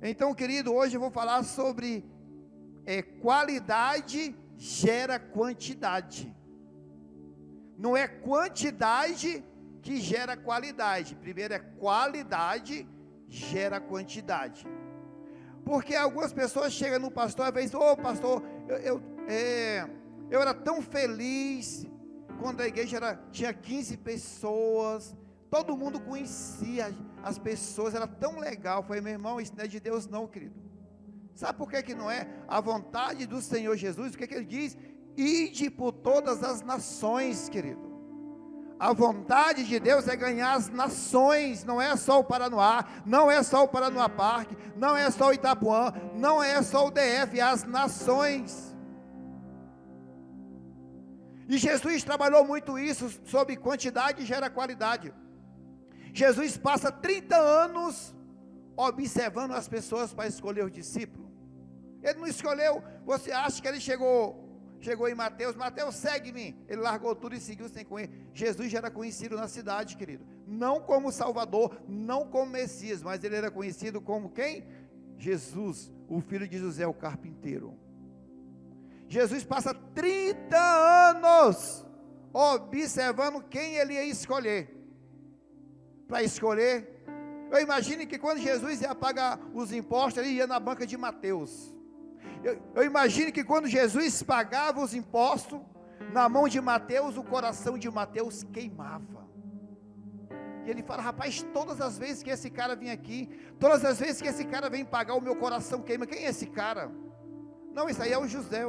Então, querido, hoje eu vou falar sobre qualidade gera quantidade. Não é quantidade que gera qualidade. Primeiro é qualidade gera quantidade. Porque algumas pessoas chegam no pastor e dizem: ô pastor, eu era tão feliz quando a igreja tinha 15 pessoas, todo mundo conhecia as pessoas, era tão legal. Eu falei: meu irmão, isso não é de Deus não, querido. Sabe por que não é? A vontade do Senhor Jesus, o que ele diz? Ide por todas as nações, querido. A vontade de Deus é ganhar as nações, não é só o Paranoá, não é só o Paranoá Parque, não é só o Itapuã, não é só o DF, é as nações. E Jesus trabalhou muito isso, sobre quantidade gera qualidade. Jesus passa 30 anos observando as pessoas para escolher os discípulos. Ele não escolheu. Você acha que ele chegou em Mateus, segue-me. Ele largou tudo e seguiu sem conhecer. Jesus já era conhecido na cidade, querido, não como Salvador, não como Messias, mas ele era conhecido como quem? Jesus, o filho de José, o carpinteiro. Jesus passa 30 anos observando quem ele ia escolher. Para escolher, eu imagino que quando Jesus ia pagar os impostos, ele ia na banca de Mateus. Eu imagino que quando Jesus pagava os impostos, na mão de Mateus, o coração de Mateus queimava. E ele fala: rapaz, todas as vezes que esse cara vem aqui, todas as vezes que esse cara vem pagar, o meu coração queima. Quem é esse cara? Não, isso aí é o José,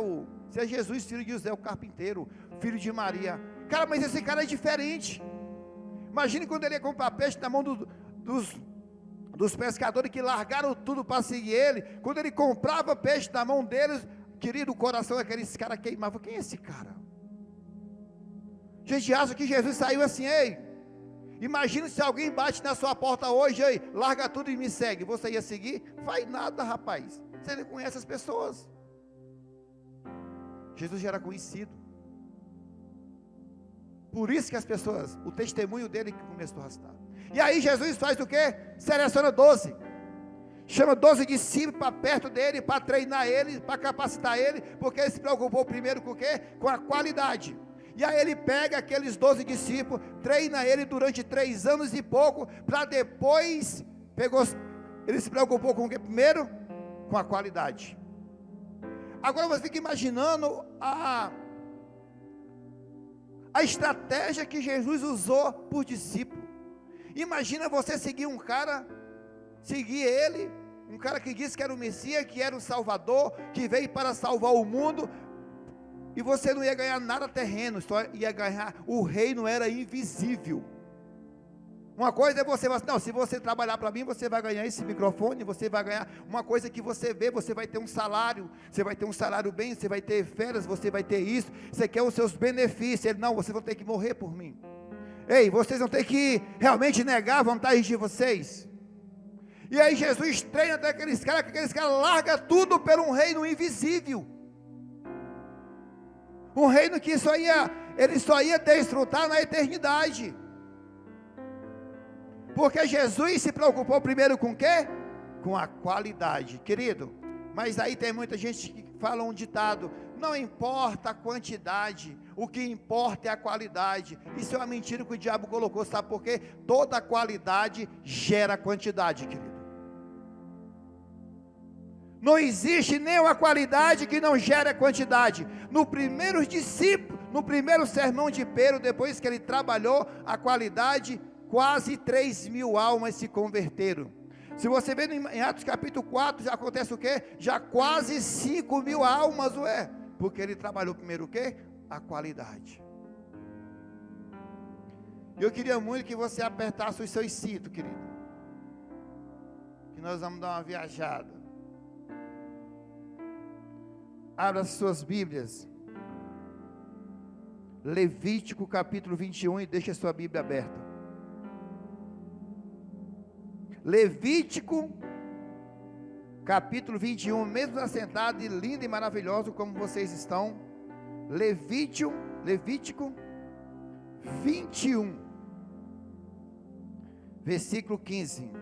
isso é Jesus, filho de José, o carpinteiro, filho de Maria. Cara, mas esse cara é diferente. Imagine quando ele ia comprar peixe na mão dos pescadores que largaram tudo para seguir ele. Quando ele comprava peixe na mão deles, querido, o coração daqueles caras queimava. Quem é esse cara? Gente acha que Jesus saiu assim: ei, imagina se alguém bate na sua porta hoje, ei, larga tudo e me segue. Você ia seguir? Faz nada, rapaz. Você não conhece as pessoas. Jesus já era conhecido. Por isso que as pessoas, o testemunho dele começou a arrastar. E aí Jesus faz o quê? Seleciona 12. Chama 12 discípulos para perto dele, para treinar ele, para capacitar ele, porque ele se preocupou primeiro com o quê? Com a qualidade. E aí ele pega aqueles 12 discípulos, treina ele durante 3 anos e pouco, para depois, ele se preocupou com o quê? Primeiro, com a qualidade. Agora você fica imaginando a estratégia que Jesus usou por discípulo. Imagina você seguir um cara, um cara que disse que era o Messias, que era o Salvador, que veio para salvar o mundo, e você não ia ganhar nada terreno, só ia ganhar, o reino era invisível. Uma coisa é você falar assim: não, se você trabalhar para mim, você vai ganhar esse microfone, você vai ganhar uma coisa que você vê, você vai ter um salário, bem, você vai ter férias, você vai ter isso, você quer os seus benefícios. Ele: não, vocês vão ter que morrer por mim. Ei, vocês vão ter que realmente negar a vontade de vocês. E aí Jesus treina até aqueles caras, que aqueles caras largam tudo por um reino invisível. Um reino que ele só ia desfrutar na eternidade. Porque Jesus se preocupou primeiro com o quê? Com a qualidade, querido. Mas aí tem muita gente que fala um ditado: não importa a quantidade, o que importa é a qualidade. Isso é uma mentira que o diabo colocou, sabe por quê? Toda qualidade gera quantidade, querido. Não existe nenhuma qualidade que não gere quantidade. No primeiro discípulo, no primeiro sermão de Pedro, depois que ele trabalhou a qualidade, quase 3.000 almas se converteram. Se você ver em Atos capítulo 4, já acontece o quê? Já quase 5.000 almas, porque ele trabalhou primeiro o quê? A qualidade. Eu queria muito que você apertasse os seus cintos, querido, que nós vamos dar uma viajada. Abra as suas Bíblias, Levítico capítulo 21, e deixe a sua Bíblia aberta. Levítico capítulo 21, mesmo assentado e lindo e maravilhoso como vocês estão. Levítico 21, versículo 15.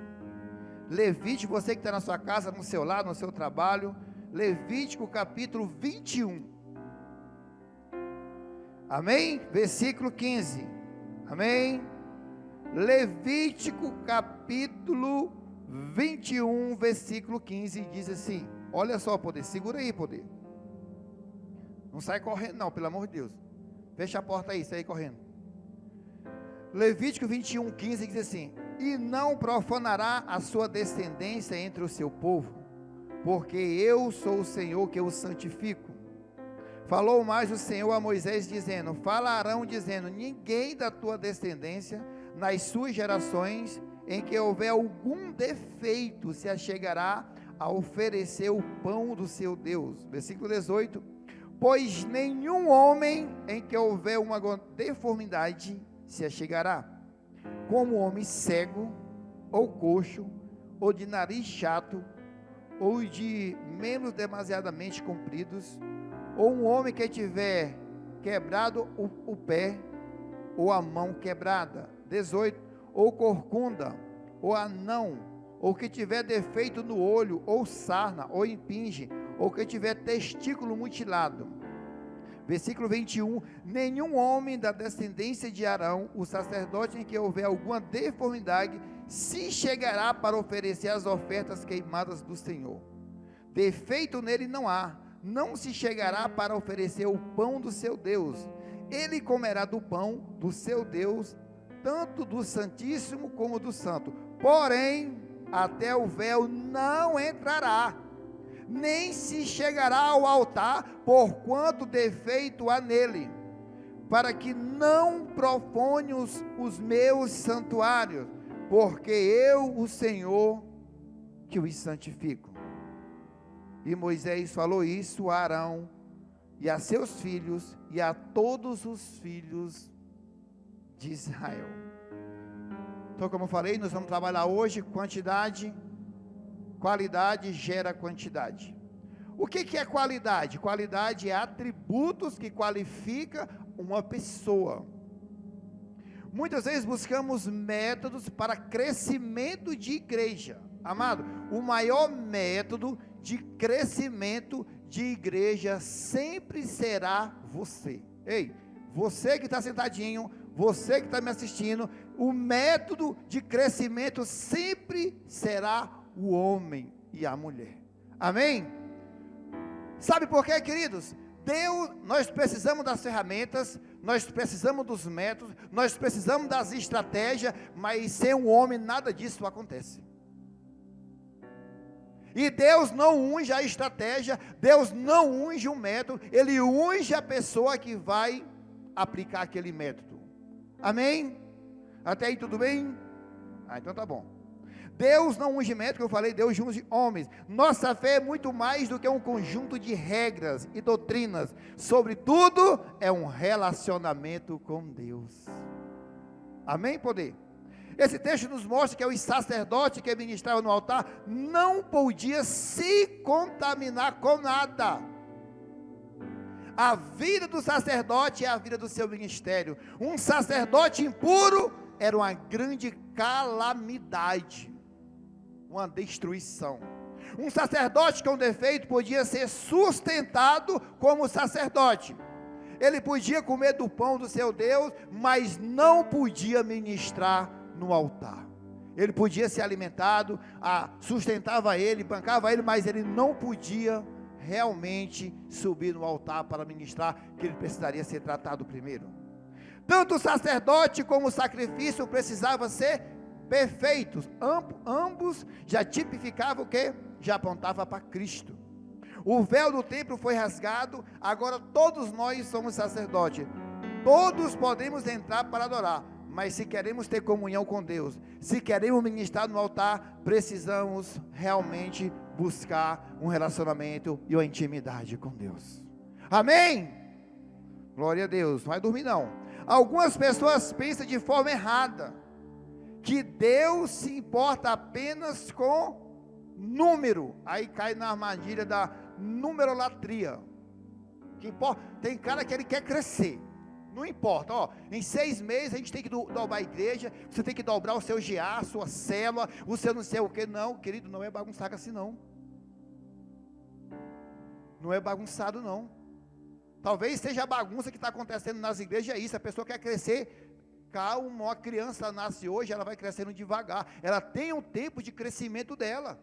Levítico, você que está na sua casa, no seu lar, no seu trabalho, Levítico capítulo 21. Amém? Versículo 15. Amém? Levítico capítulo 21, versículo 15, diz assim, olha só, poder, segura aí, poder. Não sai correndo não, pelo amor de Deus. Fecha a porta aí, sai correndo. Levítico 21, 15 diz assim: e não profanará a sua descendência entre o seu povo, porque eu sou o Senhor que o santifico. Falou mais o Senhor a Moisés dizendo, falarão dizendo, ninguém da tua descendência, nas suas gerações, em que houver algum defeito, se achegará a oferecer o pão do seu Deus. Versículo 18, pois nenhum homem em que houver uma deformidade se achegará, como homem cego, ou coxo, ou de nariz chato, ou de menos demasiadamente compridos, ou um homem que tiver quebrado o pé, ou a mão quebrada. 18, ou corcunda, ou anão, ou que tiver defeito no olho, ou sarna, ou impinge, ou que tiver testículo mutilado. Versículo 21, nenhum homem da descendência de Arão, o sacerdote em que houver alguma deformidade, se chegará para oferecer as ofertas queimadas do Senhor. Defeito nele não há, não se chegará para oferecer o pão do seu Deus. Ele comerá do pão do seu Deus, tanto do Santíssimo como do Santo. Porém, até o véu não entrará, nem se chegará ao altar, porquanto defeito há nele, para que não profane os meus santuários, porque eu, o Senhor, que os santifico. E Moisés falou isso a Arão, e a seus filhos, e a todos os filhos de Israel. Então, como eu falei, nós vamos trabalhar hoje quantidade. Qualidade gera quantidade. O que é qualidade? Qualidade é atributos que qualificam uma pessoa. Muitas vezes buscamos métodos para crescimento de igreja. Amado, o maior método de crescimento de igreja sempre será você. Ei, você que está sentadinho, você que está me assistindo, o método de crescimento sempre será o homem e a mulher. Amém? Sabe por quê, queridos? Nós precisamos das ferramentas, nós precisamos dos métodos, nós precisamos das estratégias, mas sem um homem nada disso acontece. E Deus não unge a estratégia, Deus não unge o método, Ele unge a pessoa que vai aplicar aquele método. Amém? Até aí tudo bem? Então tá bom. Deus não unge método, que eu falei, Deus unge homens. Nossa fé é muito mais do que um conjunto de regras e doutrinas. Sobretudo, é um relacionamento com Deus. Amém, poder? Esse texto nos mostra que o sacerdote que ministrava no altar não podia se contaminar com nada. A vida do sacerdote é a vida do seu ministério. Um sacerdote impuro era uma grande calamidade, uma destruição. Um sacerdote com defeito podia ser sustentado como sacerdote. Ele podia comer do pão do seu Deus, mas não podia ministrar no altar. Ele podia ser alimentado, sustentava ele, bancava ele, mas ele não podia realmente subir no altar para ministrar, que ele precisaria ser tratado primeiro. Tanto o sacerdote como o sacrifício precisavam ser perfeitos. Ambos já tipificavam o quê? Já apontava para Cristo. O véu do templo foi rasgado, agora todos nós somos sacerdotes. Todos podemos entrar para adorar, mas se queremos ter comunhão com Deus, se queremos ministrar no altar, precisamos realmente buscar um relacionamento e uma intimidade com Deus. Amém? Glória a Deus. Não vai dormir não. Algumas pessoas pensam de forma errada, que Deus se importa apenas com número, aí cai na armadilha da numerolatria. Tem cara que ele quer crescer, Não importa, ó, em 6 meses a gente tem que dobrar a igreja, você tem que dobrar o seu GA, a sua célula, o seu não sei o que. Não, querido, não é bagunçado assim não. Não é bagunçado não. Talvez seja a bagunça que está acontecendo nas igrejas, é isso, a pessoa quer crescer, calma, uma criança nasce hoje, ela vai crescendo devagar, ela tem um tempo de crescimento dela.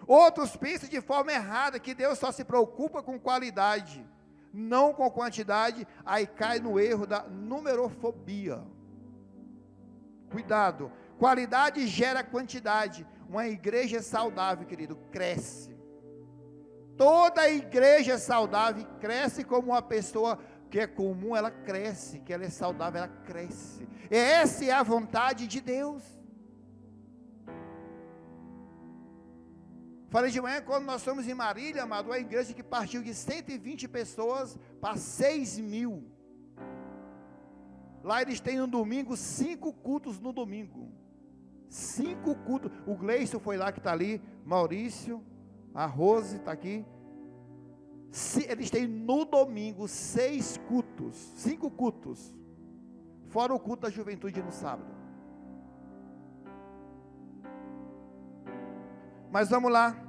Outros pensam de forma errada, que Deus só se preocupa com qualidade, não com quantidade, aí cai no erro da numerofobia. Cuidado, qualidade gera quantidade. Uma igreja saudável, querido, cresce. Toda igreja saudável cresce como uma pessoa que é comum, ela cresce, que ela é saudável, ela cresce. Essa é a vontade de Deus. Falei de manhã, quando nós fomos em Marília, amado, uma igreja que partiu de 120 pessoas para 6.000. Lá eles têm no domingo 5 cultos no domingo. 5 cultos. O Gleison foi lá que está ali, Maurício, a Rose está aqui. Eles têm no domingo 6 cultos, 5 cultos, fora o culto da juventude no sábado. Mas vamos lá.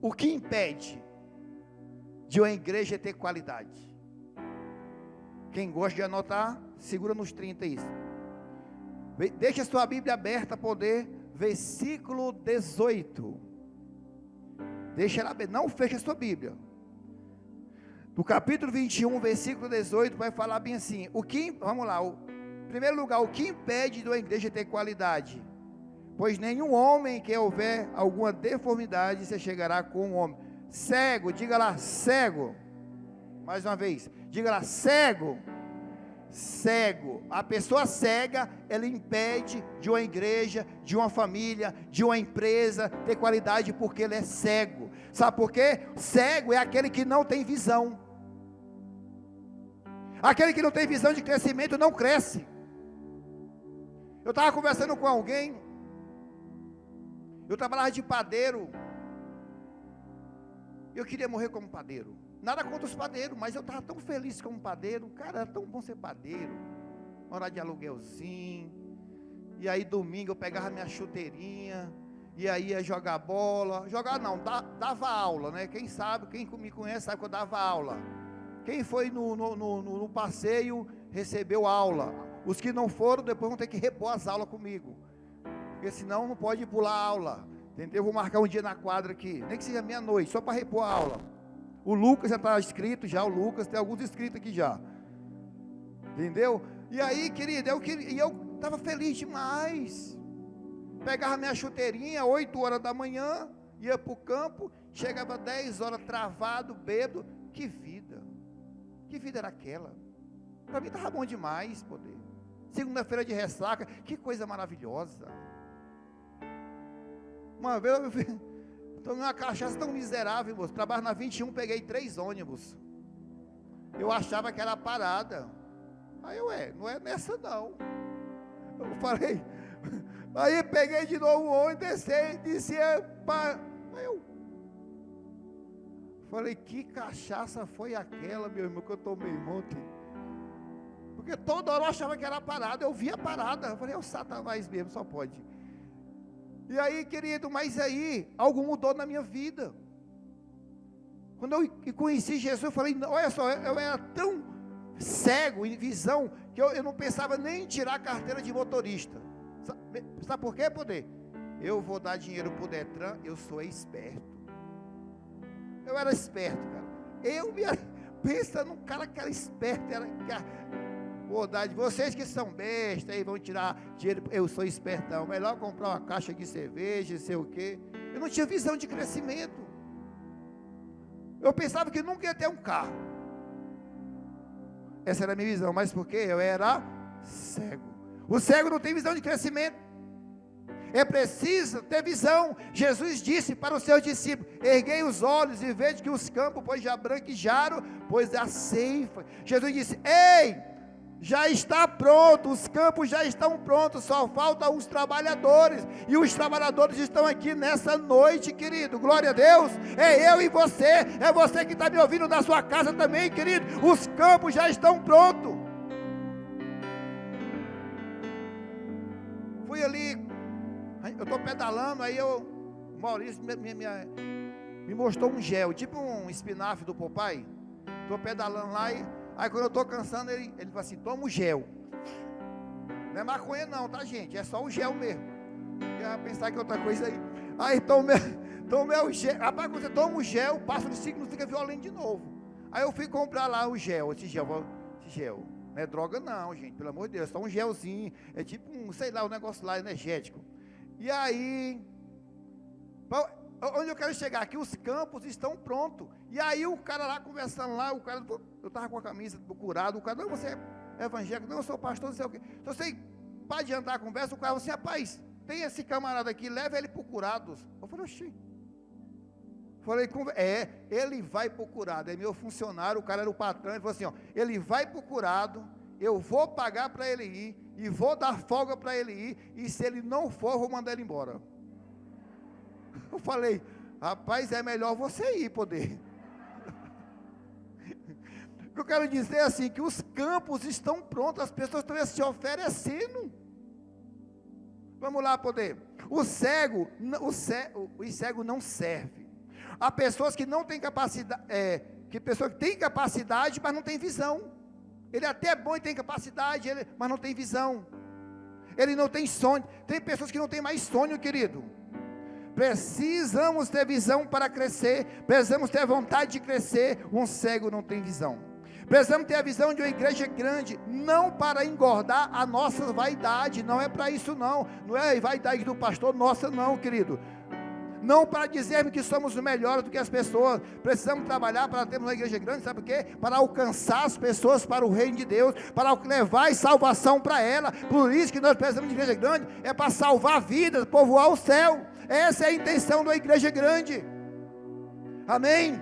O que impede de uma igreja ter qualidade? Quem gosta de anotar, segura nos 30 isso. Deixa a sua Bíblia aberta, poder, versículo 18. Deixa ela aberta, não fecha a sua Bíblia. No capítulo 21, versículo 18, vai falar bem assim. Vamos lá, em primeiro lugar, o que impede de uma igreja ter qualidade? Pois nenhum homem que houver alguma deformidade se chegará com um homem. Cego, diga lá, cego. Mais uma vez, diga lá, cego. Cego. A pessoa cega, ela impede de uma igreja, de uma família, de uma empresa ter qualidade, porque ele é cego. Sabe por quê? Cego é aquele que não tem visão. Aquele que não tem visão de crescimento não cresce. Eu estava conversando com alguém. Eu trabalhava de padeiro. Eu queria morrer como padeiro. Nada contra os padeiros, mas eu estava tão feliz como padeiro. Cara, era tão bom ser padeiro. Hora de aluguelzinho. E aí domingo eu pegava minha chuteirinha. E aí ia jogar bola. Jogar não, dava aula, né? Quem sabe, quem me conhece sabe que eu dava aula. Quem foi no passeio recebeu aula. Os que não foram depois vão ter que repor as aulas comigo. Porque senão não pode pular a aula, entendeu? Eu vou marcar um dia na quadra aqui, nem que seja meia-noite, só para repor a aula. O Lucas já está inscrito já, o Lucas, tem alguns inscritos aqui já, entendeu? E aí, querido, eu estava feliz demais, pegava minha chuteirinha, 8 horas da manhã, ia para o campo, chegava 10 horas travado, bêbado. Que vida era aquela? Para mim estava bom demais, poder. Segunda-feira de ressaca, que coisa maravilhosa. Uma vez eu tomei uma cachaça tão miserável, moço. Trabalho na 21, peguei 3 ônibus. Eu achava que era parada. Aí não é nessa não. Eu falei, aí peguei de novo o ônibus, desci, aí eu falei, que cachaça foi aquela, meu irmão, que eu tomei ontem? Porque toda hora eu achava que era parada, eu via parada. Eu falei, é o Satanás mesmo, só pode. E aí, querido, mas aí, algo mudou na minha vida. Quando eu conheci Jesus, eu falei, olha só, eu era tão cego em visão, que eu não pensava nem em tirar a carteira de motorista. Sabe por quê, poder? Eu vou dar dinheiro para o Detran, eu sou esperto. Eu era esperto, cara. Pensa num cara que era esperto, verdade, vocês que são bestas aí, vão tirar dinheiro, eu sou espertão, melhor comprar uma caixa de cerveja, não sei o quê. Eu não tinha visão de crescimento. Eu pensava que nunca ia ter um carro. Essa era a minha visão, mas porque eu era cego. O cego não tem visão de crescimento. É preciso ter visão. Jesus disse para os seus discípulos, erguei os olhos e vejo que os campos, pois já branquejaram, pois a ceifa. Jesus disse, ei, Já está pronto, os campos já estão prontos, só faltam os trabalhadores, e os trabalhadores estão aqui nessa noite, querido, glória a Deus, é eu e você, é você que está me ouvindo da sua casa também, querido, os campos já estão prontos. Fui ali, eu estou pedalando, aí o Maurício me mostrou um gel, tipo um espinafre do Popeye, estou pedalando lá, aí quando eu estou cansando, ele fala assim, toma o gel. Não é maconha não, tá gente, é só o gel mesmo. Eu ia pensar que é outra coisa aí. Aí tomei o gel, rapaz, quando você toma o gel, passa de 5 minutos, fica violento de novo. Aí eu fui comprar lá o gel, esse gel, não é droga não, gente, pelo amor de Deus, é só um gelzinho, é tipo um, sei lá, um negócio lá energético. E aí, onde eu quero chegar aqui, os campos estão prontos. E aí o cara lá conversando lá, eu estava com a camisa do curado, o cara, não, você é evangélico, não, eu sou pastor, não sei o quê. Então você, para adiantar a conversa, o cara falou assim, rapaz, tem esse camarada aqui, leva ele para o curado. Eu falei, oxi. Falei, ele vai para o curado, é meu funcionário, o cara era o patrão, ele falou assim, ó, ele vai para o curado, eu vou pagar para ele ir, e vou dar folga para ele ir, e se ele não for, eu vou mandar ele embora. Eu falei, rapaz, é melhor você ir, poder. O que eu quero dizer é assim, que os campos estão prontos, as pessoas estão se oferecendo. Vamos lá, poder. O cego não serve. Há pessoas que não têm capacidade, pessoas que têm capacidade, mas não têm visão. Ele até é bom e tem capacidade, mas não tem visão. Ele não tem sonho. Tem pessoas que não têm mais sonho, querido. Precisamos ter visão para crescer, precisamos ter vontade de crescer. Um cego não tem visão. Precisamos ter a visão de uma igreja grande, não para engordar a nossa vaidade, não é para isso não é a vaidade do pastor nossa não, querido. Não para dizermos que somos melhores do que as pessoas. Precisamos trabalhar para termos uma igreja grande, sabe por quê? Para alcançar as pessoas para o reino de Deus, para levar salvação para ela. Por isso que nós precisamos de igreja grande, é para salvar vidas, povoar o céu. Essa é a intenção da igreja grande. Amém?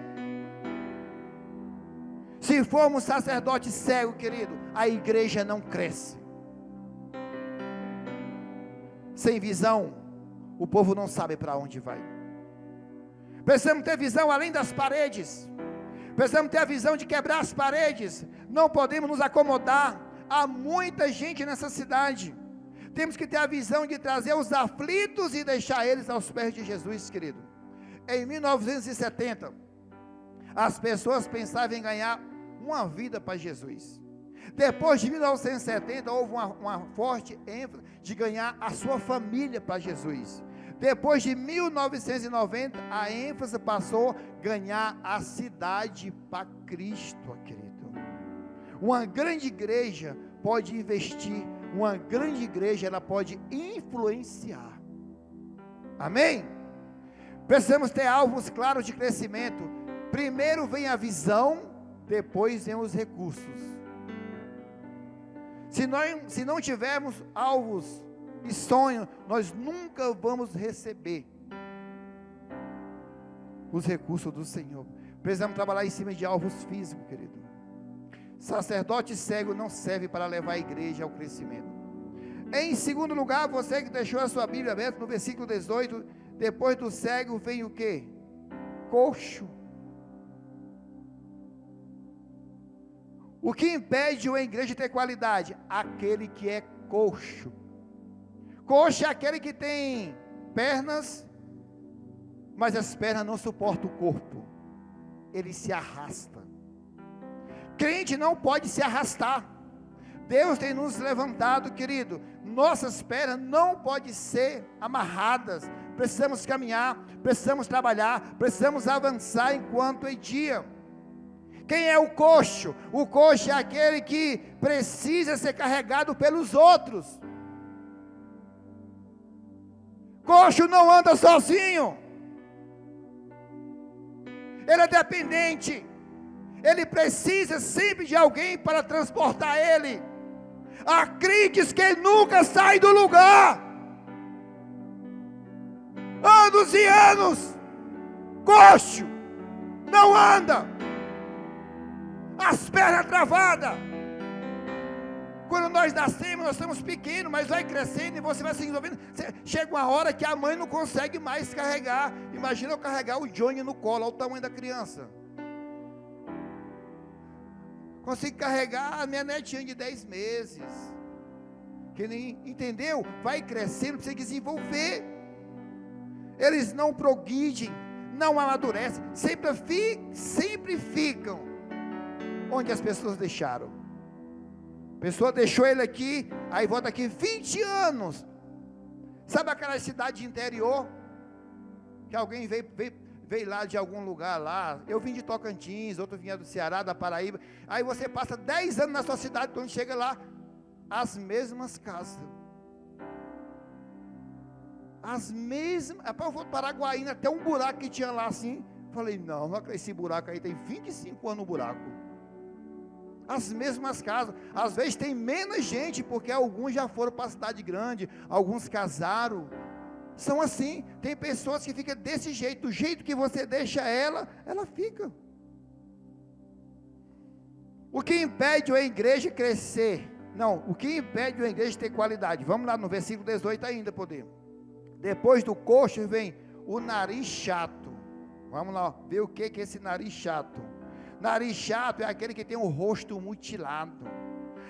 Se formos sacerdote cego, querido, a igreja não cresce. Sem visão, o povo não sabe para onde vai. Precisamos ter visão além das paredes. Precisamos ter a visão de quebrar as paredes. Não podemos nos acomodar. Há muita gente nessa cidade. Temos que ter a visão de trazer os aflitos e deixar eles aos pés de Jesus, querido. Em 1970, as pessoas pensavam em ganhar uma vida para Jesus. Depois de 1970, houve uma forte ênfase de ganhar a sua família para Jesus. Depois de 1990, a ênfase passou a ganhar a cidade para Cristo, querido. Uma grande igreja pode investir, uma grande igreja ela pode influenciar. Amém? Precisamos ter alvos claros de crescimento. Primeiro vem a visão, depois vem os recursos. Se não tivermos alvos e sonho, nós nunca vamos receber os recursos do Senhor. Precisamos trabalhar em cima de alvos físicos, querido. Sacerdote cego não serve para levar a igreja ao crescimento. Em segundo lugar, você que deixou a sua Bíblia aberta, no versículo 18, depois do cego vem o quê? Coxo. O que impede uma igreja ter qualidade? Aquele que é coxo. Coxo é aquele que tem pernas, mas as pernas não suportam o corpo. Ele se arrasta. Crente não pode se arrastar. Deus tem nos levantado, querido. Nossas pernas não podem ser amarradas. Precisamos caminhar, precisamos trabalhar, precisamos avançar enquanto é dia. Quem é o coxo? O coxo é aquele que precisa ser carregado pelos outros. Coxo não anda sozinho. Ele é dependente. Ele precisa sempre de alguém para transportar ele. Há crentes que nunca saem do lugar. Anos e anos. Coxo. Não anda. As pernas travadas. Quando nós nascemos, nós somos pequenos, mas vai crescendo e você vai se desenvolvendo. Chega uma hora que a mãe não consegue mais carregar. Imagina eu carregar o Johnny no colo, olha o tamanho da criança. Consigo carregar a minha netinha de 10 meses. Que nem, entendeu? Vai crescendo, precisa desenvolver. Eles não progridem, não amadurecem, sempre ficam onde as pessoas deixaram. A pessoa deixou ele aqui, aí volta aqui 20 anos. Sabe aquela cidade interior? Que alguém veio lá de algum lugar lá. Eu vim de Tocantins, outro vinha do Ceará, da Paraíba. Aí você passa 10 anos na sua cidade, quando chega lá, as mesmas casas. As mesmas. Eu vou para Paraguaína, até um buraco que tinha lá assim. Falei, não, esse buraco aí tem 25 anos o buraco. As mesmas casas. Às vezes tem menos gente, porque alguns já foram para a cidade grande, alguns casaram. São assim. Tem pessoas que ficam desse jeito, do jeito que você deixa ela fica. O que impede a igreja crescer? Não, o que impede a igreja ter qualidade? Vamos lá no versículo 18 ainda, poder. Depois do coxo vem o nariz chato. Vamos lá, ver o que é esse nariz chato. Nariz chato é aquele que tem o rosto mutilado.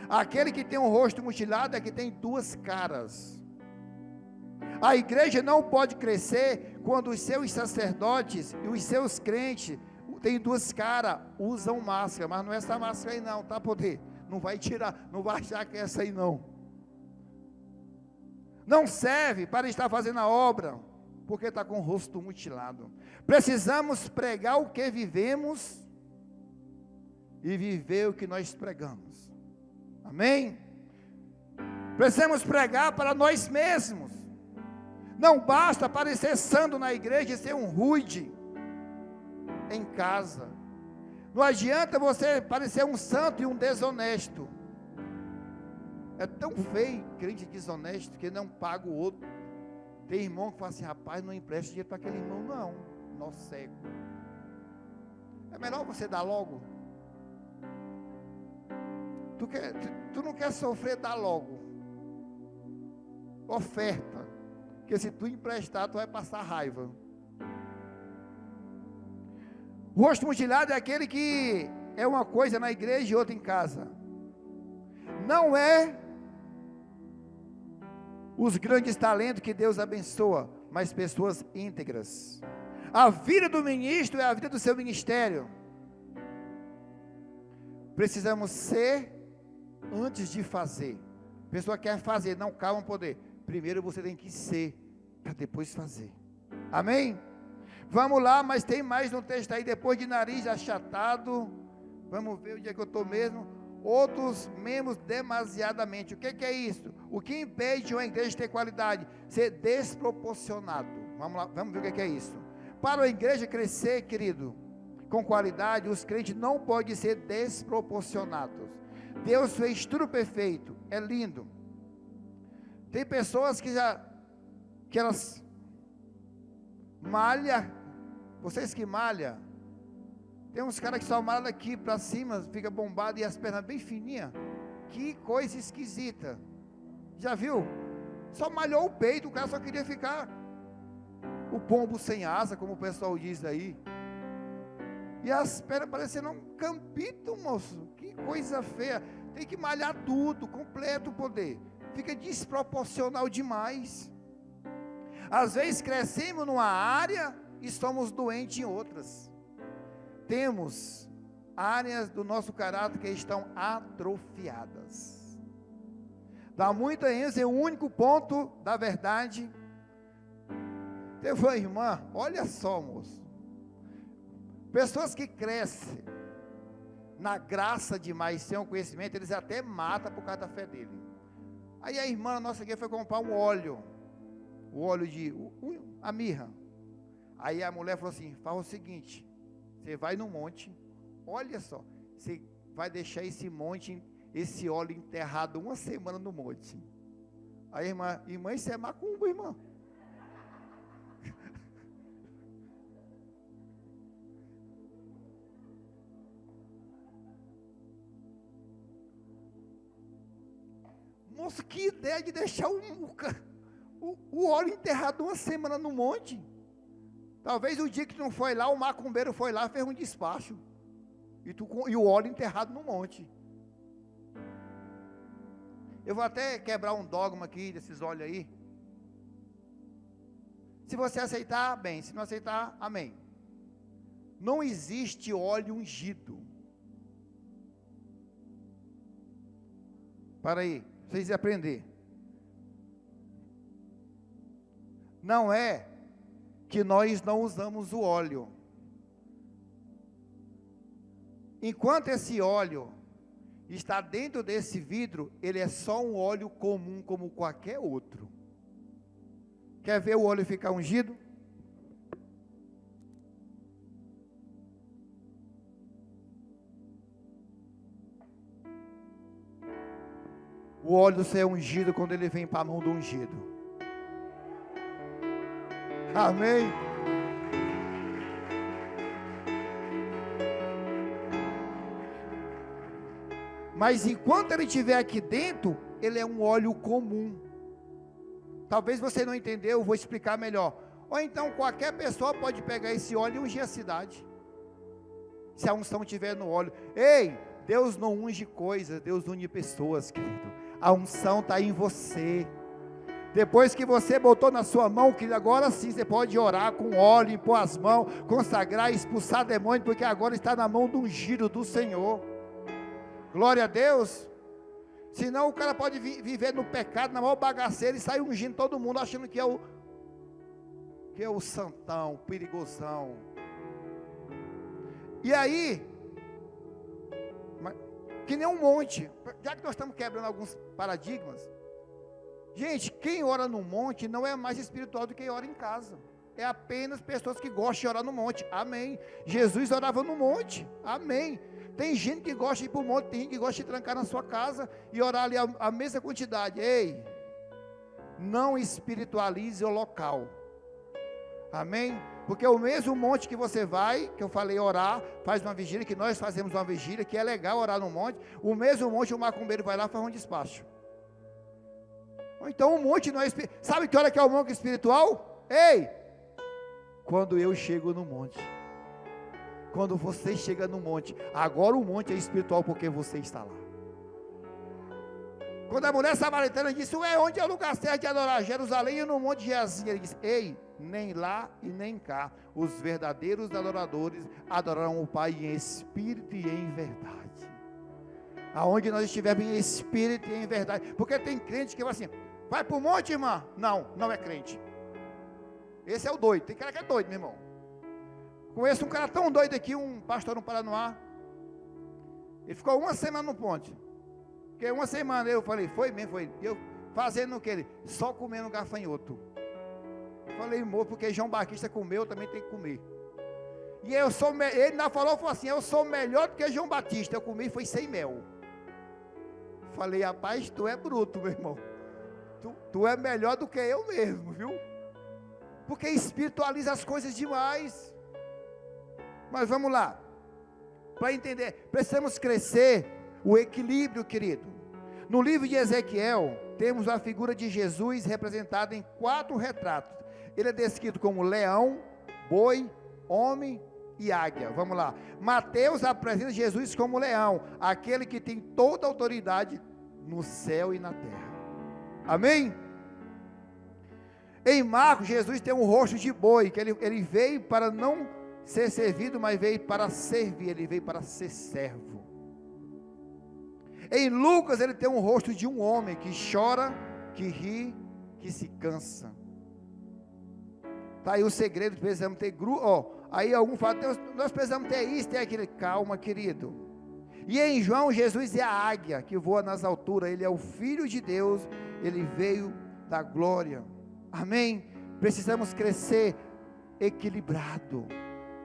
Aquele que tem o rosto mutilado é que tem duas caras. A igreja não pode crescer quando os seus sacerdotes e os seus crentes têm duas caras, usam máscara, mas não é essa máscara aí não, tá, poder? Não vai tirar, não vai achar que é essa aí não. Não serve para estar fazendo a obra, porque está com o rosto mutilado. Precisamos pregar o que vivemos e viver o que nós pregamos. Amém? Precisamos pregar para nós mesmos. Não basta parecer santo na igreja e ser um rude em casa. Não adianta você parecer um santo e um desonesto. É tão feio crente desonesto que não paga o outro. Tem irmão que fala assim, rapaz, não empresta dinheiro para aquele irmão não, nosso cego. É melhor você dar logo. Tu não quer sofrer, dá logo. Oferta. Porque se tu emprestar, tu vai passar raiva. O rosto mutilado é aquele que é uma coisa na igreja e outra em casa. Não é os grandes talentos que Deus abençoa, mas pessoas íntegras. A vida do ministro é a vida do seu ministério. Precisamos ser antes de fazer. A pessoa quer fazer, não calma poder. Primeiro você tem que ser, para depois fazer. Amém? Vamos lá, mas tem mais no texto aí, depois de nariz achatado. Vamos ver onde é que eu estou mesmo. Outros membros demasiadamente. O que é isso? O que impede uma igreja de ter qualidade? Ser desproporcionado. Vamos lá, vamos ver o que é isso. Para a igreja crescer, querido, com qualidade, os crentes não podem ser desproporcionados. Deus fez tudo perfeito, é lindo. Tem pessoas que elas malham, vocês que malham, tem uns caras que só malham aqui para cima, fica bombado e as pernas bem fininhas. Que coisa esquisita. Já viu? Só malhou o peito, o cara só queria ficar o pombo sem asa, como o pessoal diz aí. E as pernas parecendo um campito, moço. Que coisa feia. Tem que malhar tudo, completo o poder. Fica desproporcional demais. Às vezes crescemos numa área e somos doentes em outras. Temos áreas do nosso caráter que estão atrofiadas. Dá muita ênfase em um único ponto da verdade. Teve uma irmã, olha só, moço. Pessoas que crescem na graça demais, sem o conhecimento, eles até matam por causa da fé dele. Aí a irmã nossa aqui foi comprar um óleo. O óleo a mirra. Aí a mulher falou assim, faz o seguinte, você vai no monte, olha só, você vai deixar esse monte, esse óleo enterrado uma semana no monte. Aí a irmã, isso é macumba, irmã. Nossa, que ideia de deixar o óleo enterrado uma semana no monte. Talvez o dia que tu não foi lá, o macumbeiro foi lá e fez um despacho. E o óleo enterrado no monte. Eu vou até quebrar um dogma aqui desses óleos aí. Se você aceitar, bem. Se não aceitar, amém. Não existe óleo ungido. Para aí, vocês aprender. Não é que nós não usamos o óleo. Enquanto esse óleo está dentro desse vidro, ele é só um óleo comum como qualquer outro. Quer ver o óleo ficar ungido? O óleo ser ungido quando ele vem para a mão do ungido. Amém? Mas enquanto ele estiver aqui dentro, ele é um óleo comum. Talvez você não entendeu, eu vou explicar melhor. Ou então qualquer pessoa pode pegar esse óleo e ungir a cidade. Se a unção estiver no óleo. Ei, Deus não unge coisas, Deus une pessoas, querido. A unção está em você. Depois que você botou na sua mão, que agora sim você pode orar com óleo, impor as mãos, consagrar, expulsar demônio, porque agora está na mão do ungido do Senhor. Glória a Deus. Senão o cara pode viver no pecado, na maior bagaceira, e sair ungindo todo mundo, achando que é o santão, perigosão. E aí, que nem um monte, já que nós estamos quebrando alguns paradigmas, gente, quem ora no monte não é mais espiritual do que quem ora em casa. É apenas pessoas que gostam de orar no monte. Amém. Jesus orava no monte. Amém. Tem gente que gosta de ir para o monte, tem gente que gosta de trancar na sua casa e orar ali a mesma quantidade. Ei, não espiritualize o local. Amém? Porque o mesmo monte que você vai, que eu falei orar, faz uma vigília, que nós fazemos uma vigília, que é legal orar no monte, o mesmo monte o macumbeiro vai lá e faz um despacho. Então o monte não é espiritual. Sabe que hora que é o monte espiritual? Ei, quando eu chego no monte. Quando você chega no monte, agora o monte é espiritual porque você está lá. Quando a mulher samaritana disse, onde é o lugar certo de adorar? Jerusalém e no monte Gerizim. Ele disse, ei, nem lá e nem cá, os verdadeiros adoradores adorarão o Pai em espírito e em verdade. Aonde nós estivermos em espírito e em verdade. Porque tem crente que vai assim, vai para o monte, irmã? Não, não é crente. Esse é o doido, tem cara que é doido, meu irmão. Conheço um cara tão doido aqui, um pastor no Paranoá. Ele ficou uma semana no ponte. Porque uma semana eu falei, foi mesmo, foi. Eu fazendo o que ele? Só comendo gafanhoto. Eu falei, moço, porque João Batista comeu, eu também tenho que comer. E ele ainda falou assim, eu sou melhor do que João Batista. Eu comi, foi sem mel. Falei, rapaz, tu é bruto, meu irmão. Tu é melhor do que eu mesmo, viu? Porque espiritualiza as coisas demais. Mas vamos lá, para entender, precisamos crescer o equilíbrio, querido. No livro de Ezequiel, temos a figura de Jesus representada em 4 retratos. Ele é descrito como leão, boi, homem e águia. Vamos lá. Mateus apresenta Jesus como leão, aquele que tem toda a autoridade no céu e na terra. Amém? Em Marcos, Jesus tem um rosto de boi, que ele veio para não ser servido, mas veio para servir, ele veio para ser servo. Em Lucas, ele tem um rosto de um homem que chora, que ri, que se cansa. Está aí o segredo, precisamos ter aí algum fala, nós precisamos ter isso, ter aquilo. Calma, querido. E em João, Jesus é a águia que voa nas alturas, ele é o Filho de Deus, ele veio da glória. Amém? Precisamos crescer equilibrado.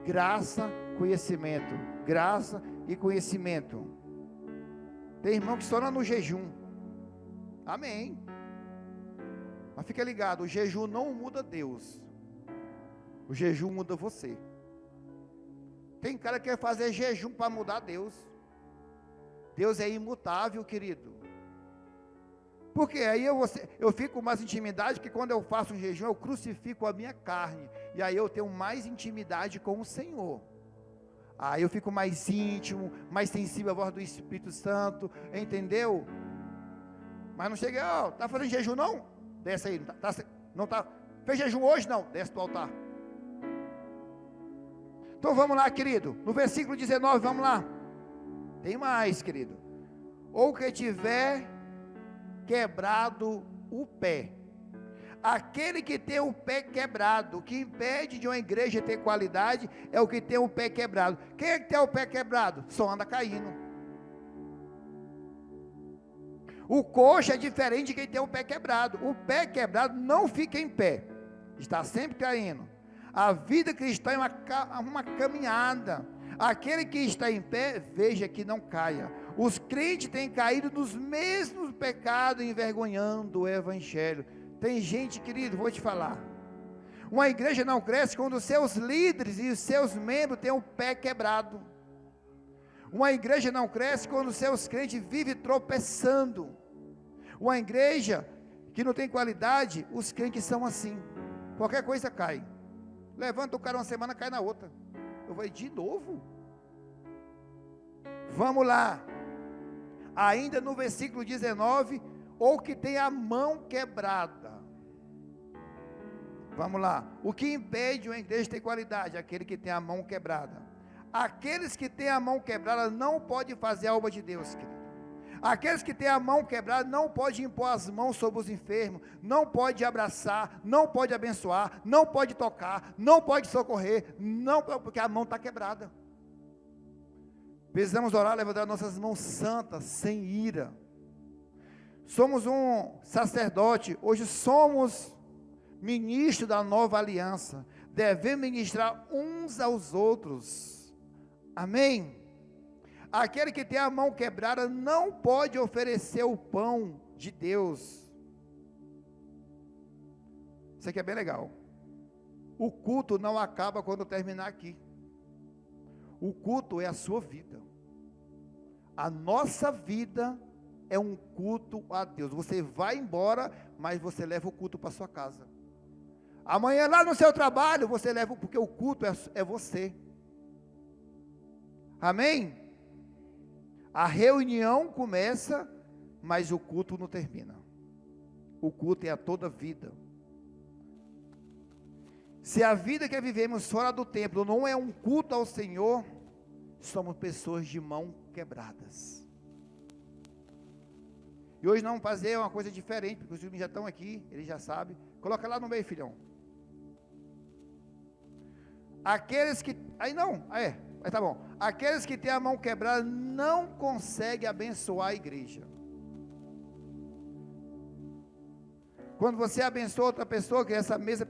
Graça, conhecimento. Graça e conhecimento. Tem irmão que só ora no jejum. Amém. Mas fica ligado, o jejum não muda Deus. O jejum muda você. Tem cara que quer fazer jejum para mudar Deus. Deus é imutável, querido. Porque aí eu fico com mais intimidade, que quando eu faço um jejum, eu crucifico a minha carne. E aí eu tenho mais intimidade com o Senhor. Aí eu fico mais íntimo, mais sensível à voz do Espírito Santo, entendeu? Mas não cheguei, tá fazendo jejum não? Desce aí, não tá, fez jejum hoje não? Desce do altar. Então vamos lá, querido, no versículo 19, vamos lá. Tem mais, querido. Ou que tiver quebrado o pé. Aquele que tem o pé quebrado, o que impede de uma igreja ter qualidade, é o que tem o pé quebrado. Quem é que tem o pé quebrado? Só anda caindo. O coxo é diferente de quem tem o pé quebrado. O pé quebrado não fica em pé, está sempre caindo. A vida cristã é uma caminhada. Aquele que está em pé, veja que não caia. Os crentes têm caído nos mesmos pecados, envergonhando o evangelho. Tem gente, querido, vou te falar. Uma igreja não cresce quando os seus líderes e os seus membros têm o pé quebrado. Uma igreja não cresce quando os seus crentes vivem tropeçando. Uma igreja que não tem qualidade, os crentes são assim. Qualquer coisa cai. Levanta o cara uma semana, cai na outra. Eu vou de novo. Vamos lá. Ainda no versículo 19, ou que tem a mão quebrada. Vamos lá. O que impede uma igreja de ter qualidade? Aquele que tem a mão quebrada. Aqueles que têm a mão quebrada não podem fazer a obra de Deus, querido. Aqueles que têm a mão quebrada não podem impor as mãos sobre os enfermos, não pode abraçar, não pode abençoar, não pode tocar, não pode socorrer, não, porque a mão está quebrada. Precisamos orar, levantar nossas mãos santas, sem ira. Somos um sacerdote, hoje somos ministros da nova aliança, devemos ministrar uns aos outros, amém? Aquele que tem a mão quebrada não pode oferecer o pão de Deus. Isso aqui é bem legal. O culto não acaba quando terminar aqui. O culto é a sua vida. A nossa vida é um culto a Deus. Você vai embora, mas você leva o culto para sua casa. Amanhã lá no seu trabalho, você leva, porque o culto é você. Amém? A reunião começa, mas o culto não termina. O culto é a toda vida. Se a vida que vivemos fora do templo não é um culto ao Senhor, somos pessoas de mão quebradas. E hoje nós vamos fazer uma coisa diferente, porque os filhos já estão aqui, eles já sabem. Coloca lá no meio, filhão. Aqueles que... Aí não, mas tá bom. Aqueles que têm a mão quebrada não conseguem abençoar a igreja. Quando você abençoa outra pessoa, que essa mesma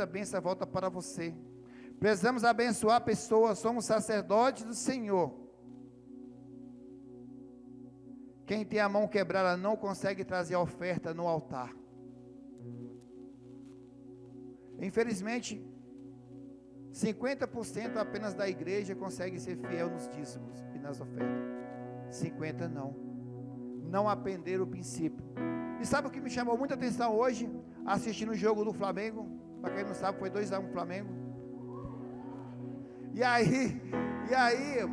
bênção volta para você. Precisamos abençoar pessoas, somos sacerdotes do Senhor. Quem tem a mão quebrada não consegue trazer a oferta no altar. Infelizmente, 50% apenas da igreja consegue ser fiel nos dízimos e nas ofertas. 50% não aprenderam o princípio. E sabe o que me chamou muita atenção hoje? Assistindo o jogo do Flamengo. Para quem não sabe, foi 2-1 Flamengo. E aí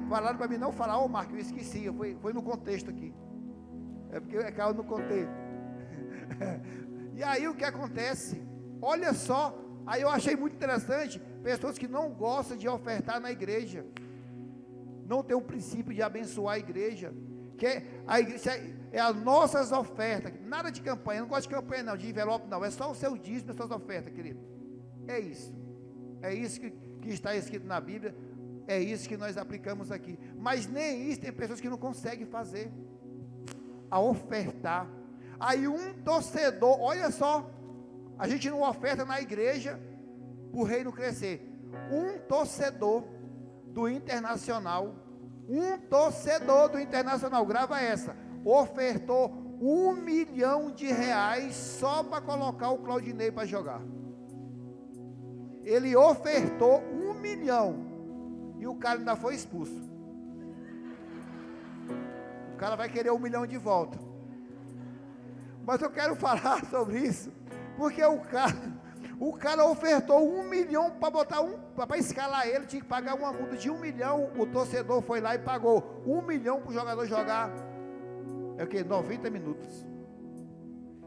falaram para mim não falar, Marcos, eu esqueci, foi no contexto aqui. É porque caiu no contexto. E aí o que acontece? Olha só, aí eu achei muito interessante, pessoas que não gostam de ofertar na igreja, não tem o princípio de abençoar a igreja, que a igreja é as nossas ofertas, nada de campanha, eu não gosto de campanha não, de envelope não, é só o seu dízimo e as suas ofertas, querido, é isso que está escrito na Bíblia, é isso que nós aplicamos aqui, mas nem isso, tem pessoas que não conseguem fazer, a ofertar. Aí um torcedor, olha só, a gente não oferta na igreja para o reino crescer. Um torcedor do Internacional, grava essa, ofertou R$1 milhão só para colocar o Claudinei para jogar. Ele ofertou 1 milhão e o cara ainda foi expulso. O cara vai querer 1 milhão de volta. Mas eu quero falar sobre isso, porque o cara ofertou 1 milhão para escalar ele, tinha que pagar uma multa de 1 milhão, o torcedor foi lá e pagou 1 milhão para o jogador jogar, 90 minutos.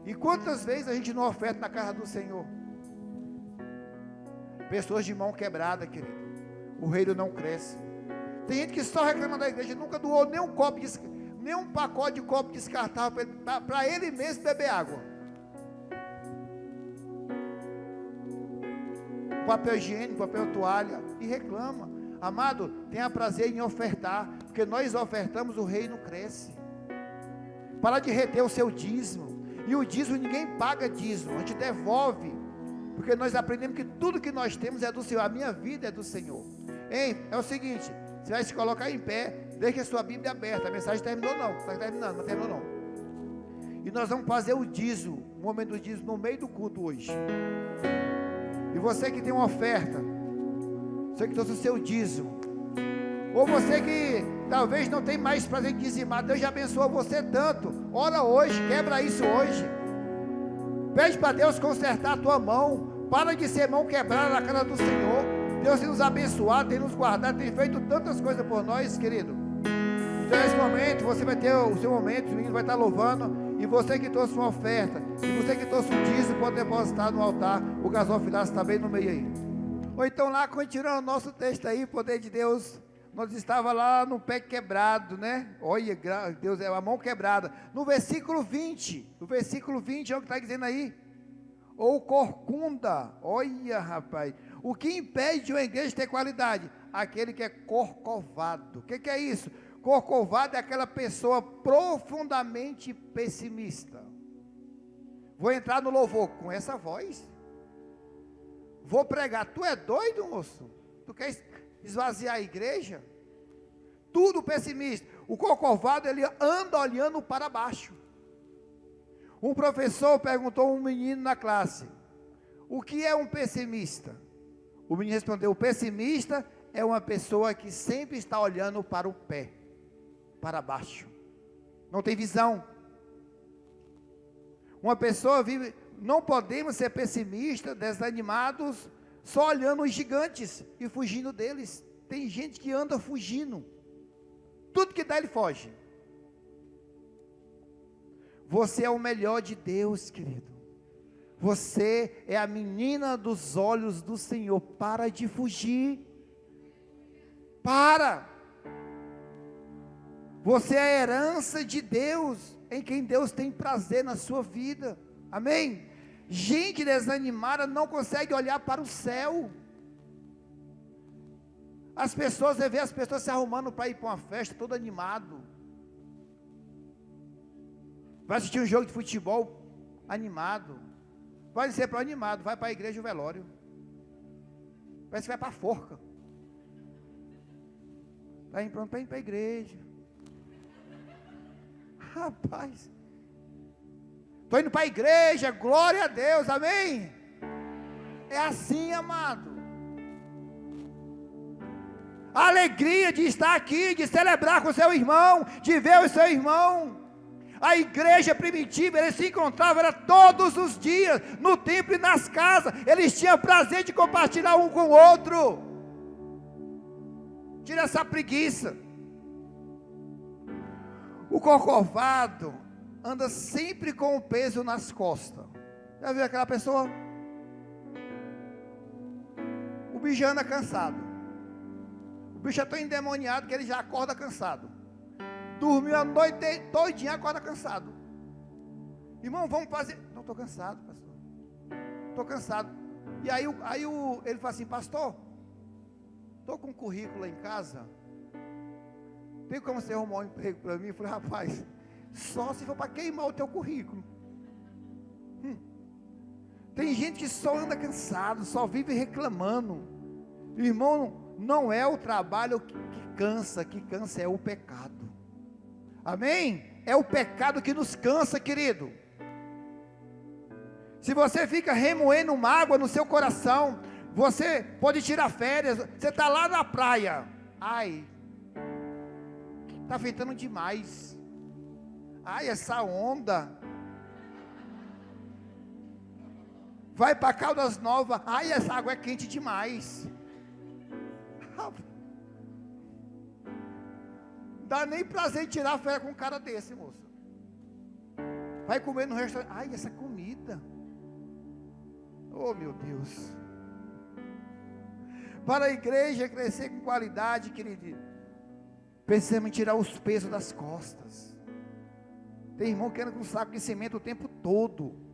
E quantas vezes a gente não oferta na casa do Senhor? Pessoas de mão quebrada, querido, o reino não cresce. Tem gente que só reclama da igreja, nunca doou nem um pacote de copo descartável para ele mesmo beber água. Papel higiênico, papel toalha, e reclama. Amado, tenha prazer em ofertar, porque nós ofertamos, o reino cresce. Para de reter o seu dízimo. E o dízimo, ninguém paga dízimo, a gente devolve, porque nós aprendemos que tudo que nós temos é do Senhor. A minha vida é do Senhor. Hein? É o seguinte, você vai se colocar em pé, deixa a sua Bíblia aberta. A mensagem terminou não, está terminando, não terminou não. E nós vamos fazer o dízimo, o momento do dízimo, no meio do culto hoje. E você que tem uma oferta, você que trouxe o seu dízimo, ou você que talvez não tem mais prazer em dizimar, Deus já abençoou você tanto, ora hoje, quebra isso hoje, pede para Deus consertar a tua mão, para de ser mão quebrada na cara do Senhor. Deus tem nos abençoado, tem nos guardado, tem feito tantas coisas por nós, querido. Então nesse momento, você vai ter o seu momento, o menino vai estar louvando, e você que trouxe uma oferta, e você que trouxe um dízimo, pode depositar no altar, o gasofilaço está bem no meio aí. Ou então lá, continuando o nosso texto aí, poder de Deus, nós estava lá no pé quebrado, né? Olha, Deus, é a mão quebrada. No versículo 20, é o que está dizendo aí. Ou corcunda, olha rapaz, o que impede uma igreja de ter qualidade? Aquele que é corcovado. O que é isso? Corcovado é aquela pessoa profundamente pessimista. Vou entrar no louvor com essa voz, vou pregar, tu é doido, moço? Tu quer esvaziar a igreja? Tudo pessimista. O corcovado, ele anda olhando para baixo. Um professor perguntou a um menino na classe: o que é um pessimista? O menino respondeu: o pessimista é uma pessoa que sempre está olhando para o pé, para baixo, não tem visão. Uma pessoa vive, não podemos ser pessimistas, desanimados, só olhando os gigantes e fugindo deles. Tem gente que anda fugindo, tudo que dá ele foge. Você é o melhor de Deus, querido. Você é a menina dos olhos do Senhor. Para de fugir. Para. Você é a herança de Deus, em quem Deus tem prazer na sua vida. Amém? Gente desanimada não consegue olhar para o céu. As pessoas, você vê as pessoas se arrumando para ir para uma festa, todo animado. Vai assistir um jogo de futebol animado. Vai ser para animado, vai para a igreja o velório. Parece que vai para a forca. Está indo pronto para ir para a igreja. Rapaz, estou indo para a igreja, glória a Deus, amém? É assim, amado. A alegria de estar aqui, de celebrar com o seu irmão, de ver o seu irmão. A igreja primitiva, eles se encontravam, era todos os dias, no templo e nas casas. Eles tinham prazer de compartilhar um com o outro. Tira essa preguiça. O corcovado anda sempre com o peso nas costas. Já viu aquela pessoa? O bicho anda cansado. O bicho é tão endemoniado que ele já acorda cansado. Dormiu a noite todinha, acorda cansado. Irmão, vamos fazer. Não, estou cansado, pastor. Estou cansado. E aí ele fala assim: pastor, estou com um currículo em casa. Tem como você arrumar um emprego para mim? Eu falei: rapaz, só se for para queimar o teu currículo. Tem gente que só anda cansado, só vive reclamando. Irmão, não é o trabalho que cansa é o pecado. Amém? É o pecado que nos cansa, querido. Se você fica remoendo mágoa no seu coração, você pode tirar férias. Você está lá na praia. Ai, está ventando demais. Ai, essa onda. Vai para Caldas Novas, ai, essa água é quente demais. Dá nem prazer em tirar a férias com um cara desse, moço. Vai comer no restaurante, ai, essa comida. Oh, meu Deus. Para a igreja crescer com qualidade, querido, precisamos tirar os pesos das costas. Tem irmão que anda com um saco de cimento o tempo todo.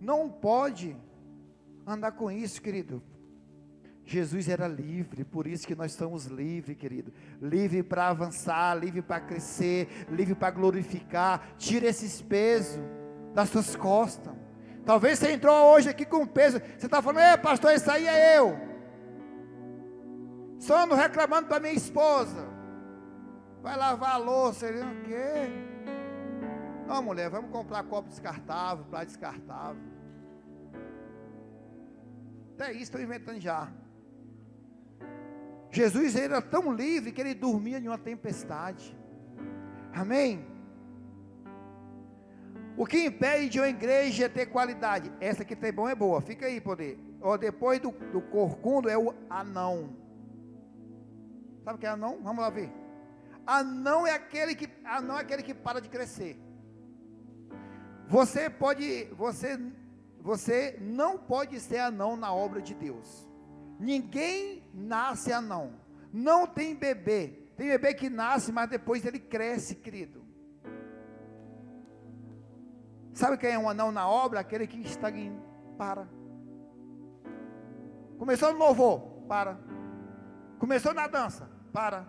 Não pode andar com isso, querido. Jesus era livre, por isso que nós estamos livres, querido. Livre para avançar, livre para crescer, livre para glorificar. Tira esses pesos das suas costas. Talvez você entrou hoje aqui com peso. Você está falando, pastor, isso aí é eu. Só ando reclamando para minha esposa. Vai lavar a louça. Ele, o quê? Não, mulher, vamos comprar copo descartável, prato descartável. Até isso estou inventando já. Jesus era tão livre que ele dormia em uma tempestade. Amém? O que impede de uma igreja ter qualidade? Essa que tem bom é boa, fica aí, poder. Depois do corcundo é o anão. Sabe o que é anão? Vamos lá ver. Anão é aquele que para de crescer. Você não pode ser anão na obra de Deus. Ninguém nasce anão. Não tem bebê. Tem bebê que nasce, mas depois ele cresce, querido. Sabe quem é um anão na obra? Aquele que estagna, para. Começou no louvor, para. Começou na dança, para.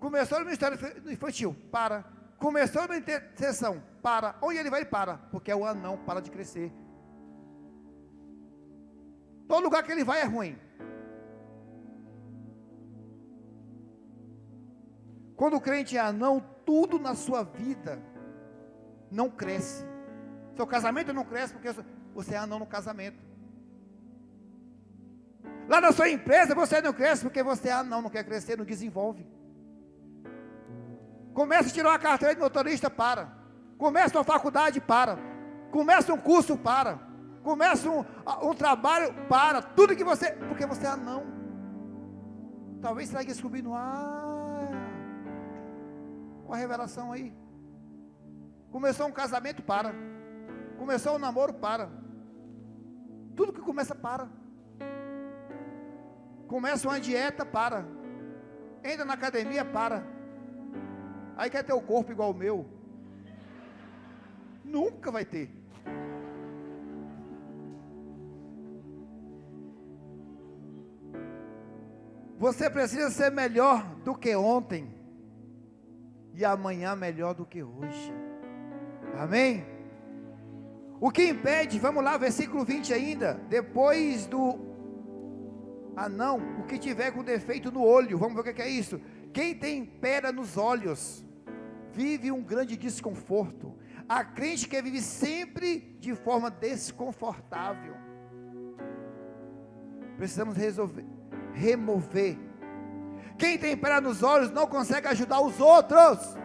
Começou no ministério infantil, para. Começou na intercessão, para. Onde ele vai, ele para. Porque é o anão, para de crescer. Todo lugar que ele vai é ruim. Quando o crente é anão, tudo na sua vida não cresce. Seu casamento não cresce porque você é anão no casamento. Lá na sua empresa você não cresce porque você é anão, não quer crescer, não desenvolve. Começa a tirar uma carteira de motorista, para. Começa uma faculdade, para. Começa um curso, para. Começa um trabalho, para. Tudo que você, porque você é anão. Talvez você vai descobrindo, uma revelação aí. Começou um casamento, para. Começou um namoro, para. Tudo que começa, para. Começa uma dieta, para. Entra na academia, para. Aí quer ter o corpo igual o meu. Nunca vai ter. Você precisa ser melhor do que ontem. E amanhã melhor do que hoje. Amém? O que impede, vamos lá, versículo 20 ainda. Depois do anão, o que tiver com defeito no olho. Vamos ver o que é isso. Quem tem pedra nos olhos, vive um grande desconforto. A crente que vive sempre de forma desconfortável. Precisamos remover. Quem tem pedra nos olhos não consegue ajudar os outros.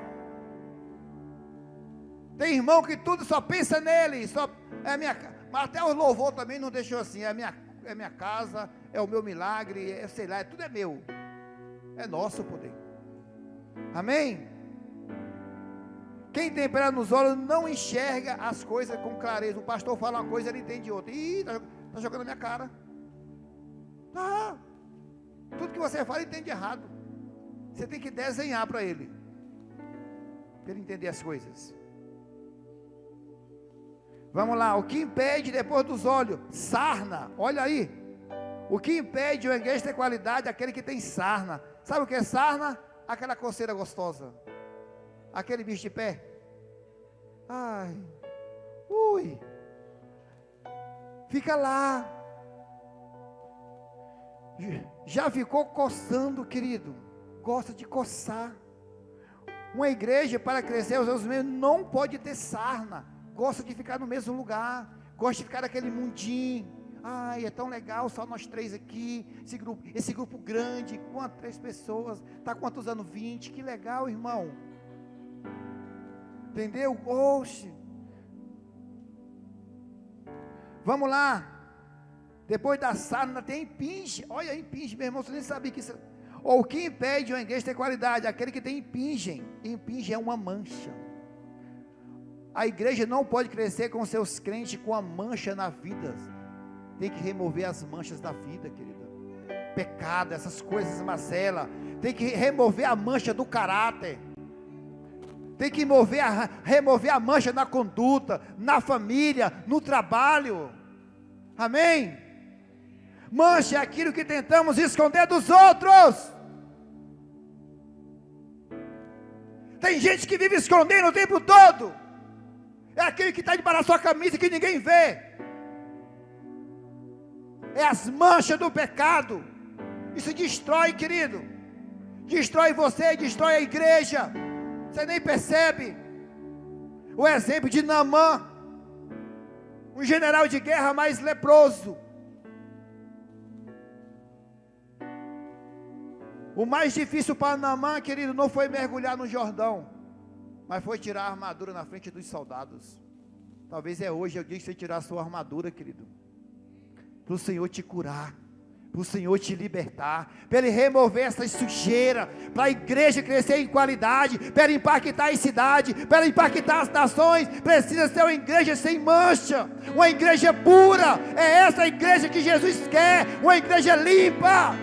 Tem irmão que tudo só pensa nele, mas até o louvor também não deixou assim, é minha casa, é o meu milagre, sei lá, tudo é meu, é nosso poder. Amém? Quem tem pedra nos olhos não enxerga as coisas com clareza. O pastor fala uma coisa, ele entende outra. Ih, está jogando na minha cara. Tudo que você fala, ele entende errado. Você tem que desenhar para ele entender as coisas. Vamos lá, o que impede depois dos olhos? Sarna, olha aí. O que impede uma igreja ter qualidade? Aquele que tem sarna. Sabe o que é sarna? Aquela coceira gostosa. Aquele bicho de pé. Ai, ui. Fica lá. Já ficou coçando, querido? Gosta de coçar. Uma igreja para crescer os seus membros não pode ter sarna. Gosta de ficar no mesmo lugar. Gosta de ficar naquele mundinho. Ai, é tão legal, só nós três aqui. Esse grupo grande, 3 pessoas. Está quantos anos? 20. Que legal, irmão. Entendeu? Oxe. Vamos lá. Depois da sarna tem impinge. Olha, impinge, meu irmão, você nem sabia que isso. Ou o que impede uma igreja ter qualidade? Aquele que tem impingem. Impingem é uma mancha. A igreja não pode crescer com seus crentes com a mancha na vida. Tem que remover as manchas da vida, querida. Pecado, essas coisas, macela. Tem que remover a mancha do caráter. Tem que remover a mancha na conduta, na família, no trabalho. Amém? Mancha é aquilo que tentamos esconder dos outros. Tem gente que vive escondendo o tempo todo. É aquele que está debaixo da sua camisa que ninguém vê. É as manchas do pecado. Isso destrói, querido. Destrói você, destrói a igreja. Você nem percebe. O exemplo de Naamã, um general de guerra mais leproso. O mais difícil para Naamã, querido, não foi mergulhar no Jordão, mas foi tirar a armadura na frente dos soldados. Talvez hoje o dia que você tirar a sua armadura, querido, para o Senhor te curar, para o Senhor te libertar, para Ele remover essa sujeira, para a igreja crescer em qualidade, para Ele impactar a cidade, para Ele impactar as nações. Precisa ser uma igreja sem mancha, uma igreja pura. É essa a igreja que Jesus quer, uma igreja limpa.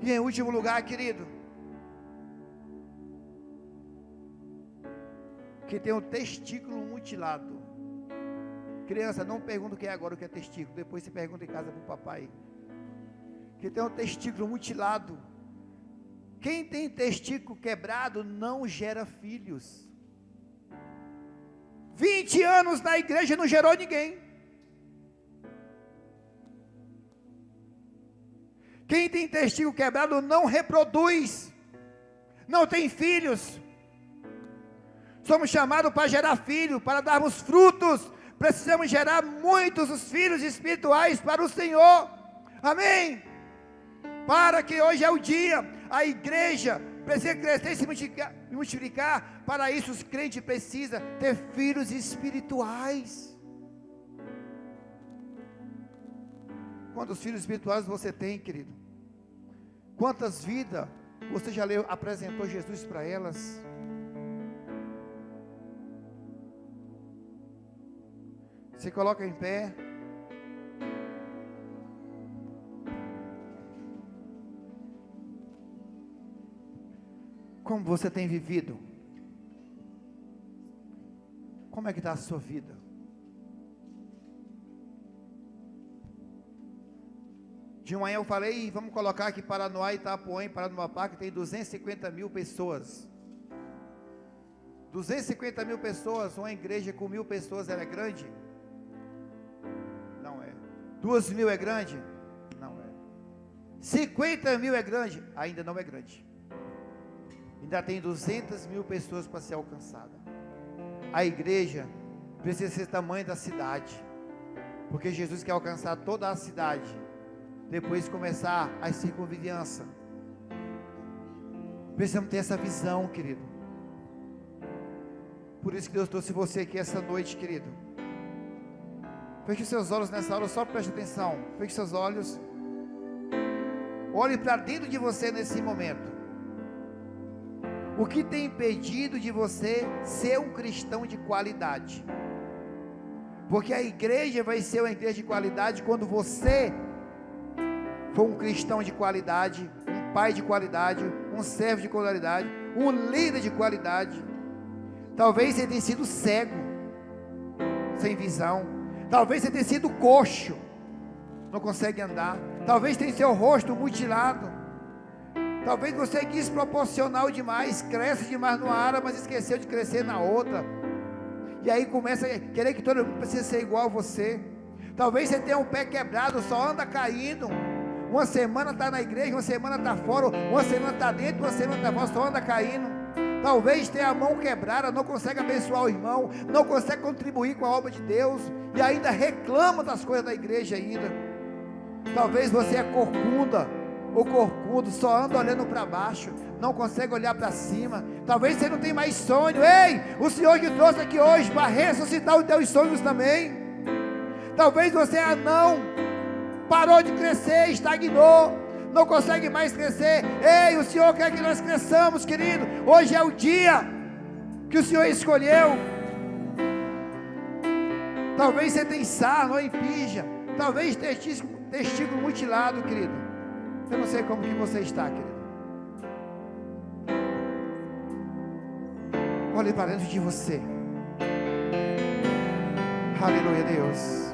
E em último lugar, querido, que tem um testículo mutilado. Criança, não pergunta o que é agora, o que é testículo. Depois você pergunta em casa para o papai. Que tem um testículo mutilado. Quem tem testículo quebrado não gera filhos. 20 anos na igreja não gerou ninguém. Quem tem testículo quebrado não reproduz. Não tem filhos. Somos chamados para gerar filhos, para darmos frutos. Precisamos gerar muitos os filhos espirituais para o Senhor. Amém? Para que hoje é o dia. A igreja precisa crescer e se multiplicar. Para isso os crentes precisam ter filhos espirituais. Quantos filhos espirituais você tem, querido? Quantas vidas você já apresentou Jesus para elas? Se coloca em pé. Como você tem vivido? Como é que está a sua vida? De manhã eu falei, vamos colocar aqui Paranoá e Itapuã, em Paranoá, que tem 250 mil pessoas. 250 mil pessoas, uma igreja com 1.000 pessoas, ela é grande? 2.000 é grande? Não é. 50.000 é grande? Ainda não é grande. Ainda tem 200.000 pessoas para ser alcançada. A igreja precisa ser o tamanho da cidade, porque Jesus quer alcançar toda a cidade, depois começar a circunvizinhança. Precisamos ter essa visão, querido. Por isso que Deus trouxe você aqui essa noite, querido. Feche seus olhos nessa hora, só preste atenção. Feche seus olhos. Olhe para dentro de você nesse momento. O que tem impedido de você ser um cristão de qualidade? Porque a igreja vai ser uma igreja de qualidade quando você for um cristão de qualidade, um pai de qualidade, um servo de qualidade, um líder de qualidade. Talvez você tenha sido cego, sem visão. Talvez você tenha sido coxo, não consegue andar. Talvez tenha seu rosto mutilado. Talvez você é desproporcional demais, cresce demais numa área, mas esqueceu de crescer na outra. E aí começa a querer que todo mundo precisa ser igual a você. Talvez você tenha um pé quebrado, só anda caindo. Uma semana está na igreja, uma semana está fora, uma semana está dentro, uma semana está fora, só anda caindo. Talvez tenha a mão quebrada, não consegue abençoar o irmão, não consegue contribuir com a obra de Deus, e ainda reclama das coisas da igreja ainda. Talvez você é corcunda, o corcudo, só anda olhando para baixo, não consegue olhar para cima. Talvez você não tenha mais sonho. Ei, o Senhor te trouxe aqui hoje para ressuscitar os teus sonhos também. Talvez você é anão, parou de crescer, estagnou, não consegue mais crescer. Ei, o Senhor quer que nós cresçamos, querido. Hoje é o dia que o Senhor escolheu. Talvez você tenha sarna ou empija, talvez testículo mutilado, querido. Eu não sei como que você está, querido. Olhe para dentro de você. Aleluia, Deus.